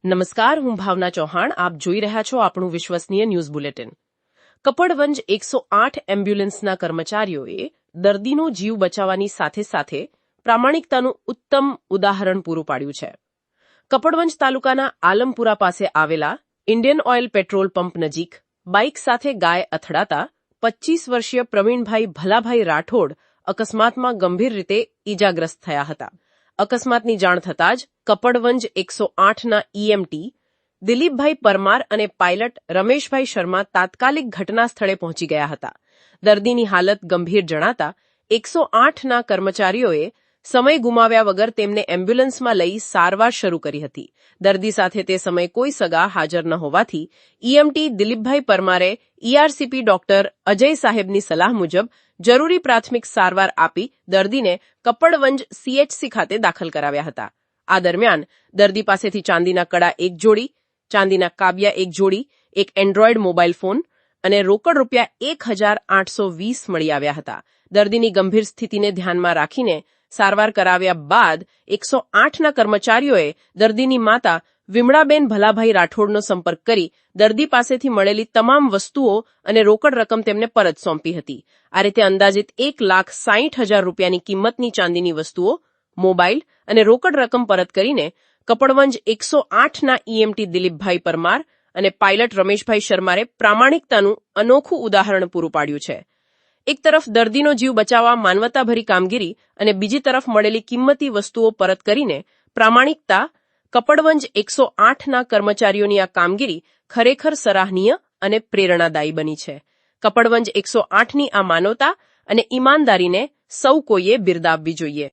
નમસ્કાર, હું ભાવના ચૌહાણ. આપ જોઈ રહ્યા છો આપણું વિશ્વસનીય ન્યૂઝ બુલેટિન. કપડવંજ 108 એમ્બ્યુલન્સના કર્મચારીઓએ દર્દીનો જીવ બચાવવાની સાથે સાથે પ્રામાણિકતાનું ઉત્તમ ઉદાહરણ પૂરું પાડ્યું છે. કપડવંજ તાલુકાના આલમપુરા પાસે આવેલા ઇન્ડિયન ઓઇલ પેટ્રોલ પંપ નજીક બાઇક સાથે ગાય અથડાતા 25 વર્ષીય પ્રવીણભાઈ ભલાભાઈ રાઠોડ અકસ્માતમાં ગંભીર રીતે ઈજાગ્રસ્ત થયા હતા. અકસ્માતની જાણ થતાં જ કપડવંજ 108ના ઈએમટી દિલીપભાઈ પરમાર અને પાયલટ રમેશભાઈ શર્મા તાત્કાલિક ઘટના સ્થળે પહોંચી ગયા હતા. દર્દીની હાલત ગંભીર જણાતા 108ના કર્મચારીઓએ સમય ગુમાવ્યા વગર તેમને એમ્બ્યુલન્સમાં લઈ સારવાર શરૂ કરી હતી. દર્દી સાથે તે સમયે કોઈ સગા હાજર ન હોવાથી ઈએમટી દિલીપભાઈ પરમારે ઈઆરસીપી ડોક્ટર અજય સાહેબની સલાહ મુજબ જરૂરી પ્રાથમિક સારવાર આપી દર્દીને કપડવંજ સીએચસી ખાતે દાખલ કરાવ્યા હતા. આ દરમિયાન દર્દી પાસેથી ચાંદીના કડા 1 જોડી, ચાંદીના કાબિયા 1 જોડી, એક એન્ડ્રોઇડ મોબાઈલ ફોન અને રોકડ રૂપિયા 1820 મળી આવ્યા હતા. દર્દીની ગંભીર સ્થિતિને ધ્યાનમાં રાખીને સારવાર કરાવ્યા બાદ 108ના કર્મચારીઓએ દર્દીની માતા વિમળાબેન ભલાભાઈ રાઠોડનો સંપર્ક કરી દર્દી પાસેથી મળેલી તમામ વસ્તુઓ અને રોકડ રકમ તેમને પરત સોંપી હતી. આ રીતે અંદાજિત 1,60,000 રૂપિયાની કિંમતની ચાંદીની વસ્તુઓ, મોબાઈલ અને રોકડ રકમ પરત કરીને કપડવંજ 108ના ઈએમટી દિલીપભાઈ પરમાર અને પાયલટ રમેશભાઈ શર્માએ પ્રામાણિકતાનું અનોખું ઉદાહરણ પૂરું પાડ્યું છે. એક તરફ દર્દીનો જીવ બચાવવા માનવતાભરી કામગીરી અને બીજી તરફ મળેલી કિંમતી વસ્તુઓ પરત કરીને પ્રામાણિકતા. કપડવંજ 108ના કર્મચારીઓની આ કામગીરી ખરેખર સરાહનીય અને પ્રેરણાદાયી બની છે. કપડવંજ 108ની આ માનવતા અને ઈમાનદારીને સૌ કોઈએ બિરદાવવી જોઈએ.